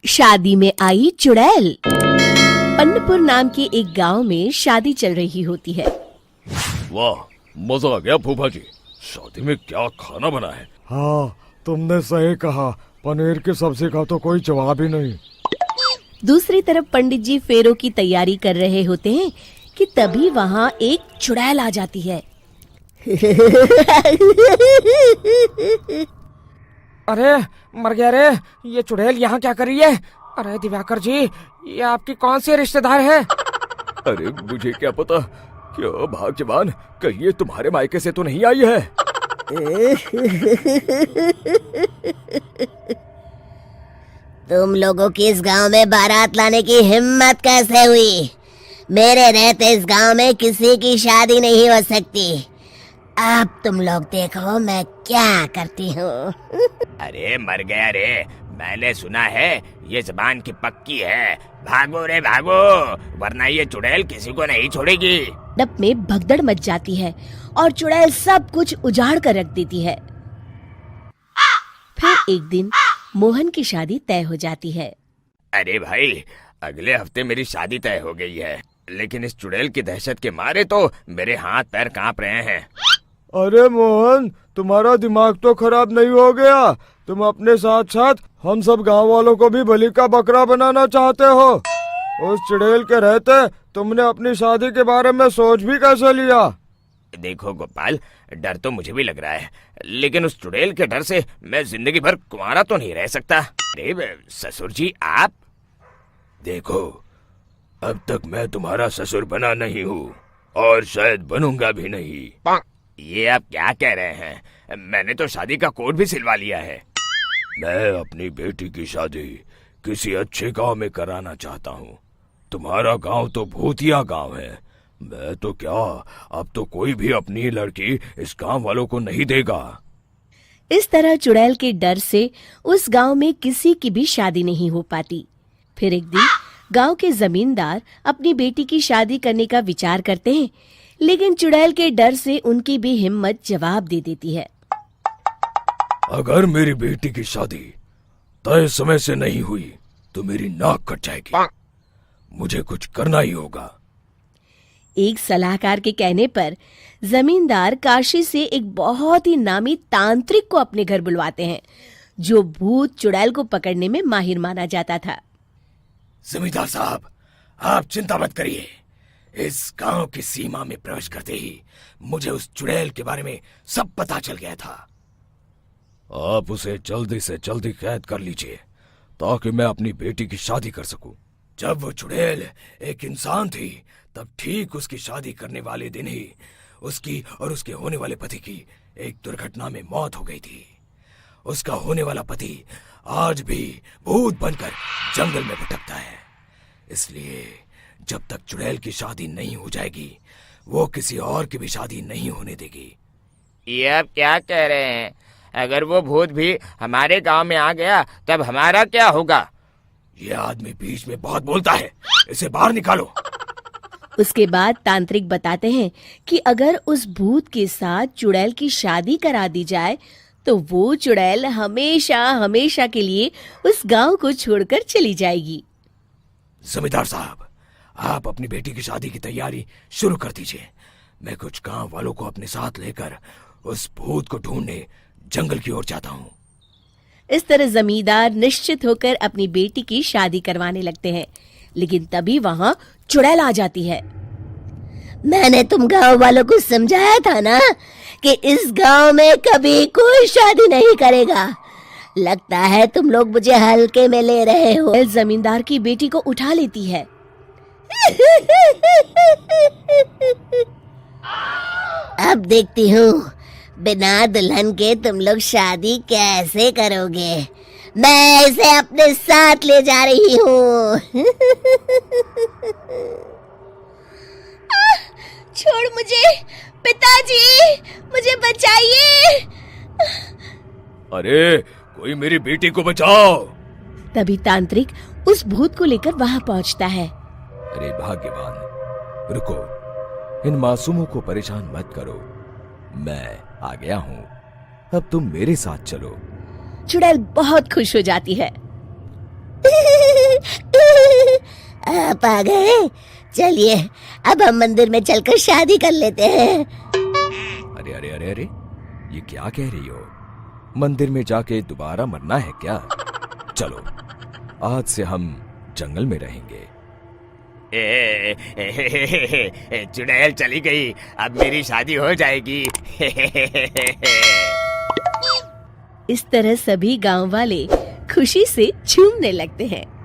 शादी में आई चुड़ैल। पन्नपुर नाम के एक गांव में शादी चल रही होती है। वाह, मजा आ गया फूफा जी। शादी में क्या खाना बना है? हाँ, तुमने सही कहा। पनीर की सब्जी का तो कोई जवाब ही नहीं। दूसरी तरफ पंडित जी फेरों की तैयारी कर रहे होते हैं कि तभी वहाँ एक चुड़ैल आ जाती है। अरे मर गया रे, ये चुड़ैल यहाँ क्या कर रही है? अरे दिवाकर जी, ये आपकी कौन सी रिश्तेदार है? अरे मुझे क्या पता। क्या भाग्यवान, कहीं ये तुम्हारे मायके से तो नहीं आई है? तुम लोगों की इस गांव में बारात लाने की हिम्मत कैसे हुई? मेरे रहते इस गांव में किसी की शादी नहीं हो सकती। अब तुम लोग देखो मैं क्या करती हूँ। अरे मर गया रे, मैंने सुना है ये जबान की पक्की है। भागो रे भागो, वरना ये चुड़ैल किसी को नहीं छोड़ेगी। डप में भगदड़ मच जाती है और चुड़ैल सब कुछ उजाड़ कर रख देती है। फिर एक दिन मोहन की शादी तय हो जाती है। अरे भाई, अगले हफ्ते मेरी शादी तय हो गई है, लेकिन इस चुड़ैल की दहशत के मारे तो मेरे हाथ पैर कांप रहे हैं। अरे मोहन, तुम्हारा दिमाग तो खराब नहीं हो गया? तुम अपने साथ साथ हम सब गांव वालों को भी बलि का बकरा बनाना चाहते हो? उस चुड़ैल के रहते तुमने अपनी शादी के बारे में सोच भी कैसे लिया? देखो गोपाल, डर तो मुझे भी लग रहा है, लेकिन उस चुड़ैल के डर से मैं जिंदगी भर कुंवारा तो नहीं रह सकता। अरे ससुर जी आप देखो, अब तक मैं तुम्हारा ससुर बना नहीं हूँ और शायद बनूंगा भी नहीं। ये आप क्या कह रहे हैं? मैंने तो शादी का कोड भी सिलवा लिया है। मैं अपनी बेटी की शादी किसी अच्छे गांव में कराना चाहता हूँ। तुम्हारा गांव तो भूतिया गांव है। मैं तो क्या, अब तो कोई भी अपनी लड़की इस गांव वालों को नहीं देगा। इस तरह चुड़ैल के डर से उस गांव में किसी की भी शादी नहीं हो पाती। फिर एक दिन गांव के जमींदार अपनी बेटी की शादी करने का विचार करते हैं, लेकिन चुड़ैल के डर से उनकी भी हिम्मत जवाब दे देती है। अगर मेरी बेटी की शादी तय समय से नहीं हुई तो मेरी नाक कट जाएगी। मुझे कुछ करना ही होगा। एक सलाहकार के कहने पर जमींदार काशी से एक बहुत ही नामी तांत्रिक को अपने घर बुलवाते हैं, जो भूत चुड़ैल को पकड़ने में माहिर माना जाता था। जमींदार साहब, आप चिंता मत करिए। इस गांव की सीमा में प्रवेश करते ही मुझे उस चुड़ैल के बारे में सब पता चल गया था। आप उसे जल्दी से जल्दी कैद कर लीजिए ताकि मैं अपनी बेटी की शादी कर सकूं। जब वो चुड़ैल एक इंसान थी, तब ठीक उसकी शादी करने वाले दिन ही उसकी और उसके होने वाले पति की एक दुर्घटना में मौत हो गई थी। उसका होने वाला पति आज भी भूत बनकर जंगल में भटकता है। इसलिए जब तक चुड़ैल की शादी नहीं हो जाएगी, वो किसी और की भी शादी नहीं होने देगी। ये आप क्या कह रहे हैं? अगर वो भूत भी हमारे गांव में आ गया तब हमारा क्या होगा? ये आदमी बीच में बहुत बोलता है, इसे बाहर निकालो। उसके बाद तांत्रिक बताते हैं कि अगर उस भूत के साथ चुड़ैल की शादी करा दी जाए तो वो चुड़ैल हमेशा हमेशा के लिए उस गांव को छोड़कर चली जाएगी। जमींदार साहब, आप अपनी बेटी की शादी की तैयारी शुरू कर दीजिए। मैं कुछ गांव वालों को अपने साथ लेकर उस भूत को ढूंढने जंगल की ओर जाता हूँ। इस तरह जमींदार निश्चित होकर अपनी बेटी की शादी करवाने लगते हैं, लेकिन तभी वहाँ चुड़ैल आ जाती है। मैंने तुम गांव वालों को समझाया था ना कि इस गांव में कभी कोई शादी नहीं करेगा। लगता है तुम लोग मुझे हल्के में ले रहे हो। जमींदार की बेटी को उठा लेती है। अब देखती हूँ बिना दुल्हन के तुम लोग शादी कैसे करोगे। मैं इसे अपने साथ ले जा रही हूँ। छोड़ मुझे, पिताजी मुझे बचाइए। अरे कोई मेरी बेटी को बचाओ। तभी तांत्रिक उस भूत को लेकर वहां पहुंचता है। अरे भाग्यवान, रुको, इन मासूमों को परेशान मत करो। मैं आ गया हूँ, अब तुम मेरे साथ चलो। चुड़ैल बहुत खुश हो जाती है। आप आ गए। चलिए अब हम मंदिर में चलकर शादी कर लेते हैं। अरे अरे अरे अरे, ये क्या कह रही हो? मंदिर में जाके दोबारा मरना है क्या? चलो, आज से हम जंगल में रहेंगे। चुड़ैल चली गई, अब मेरी शादी हो जाएगी। इस तरह सभी गांव वाले खुशी से झूमने लगते हैं।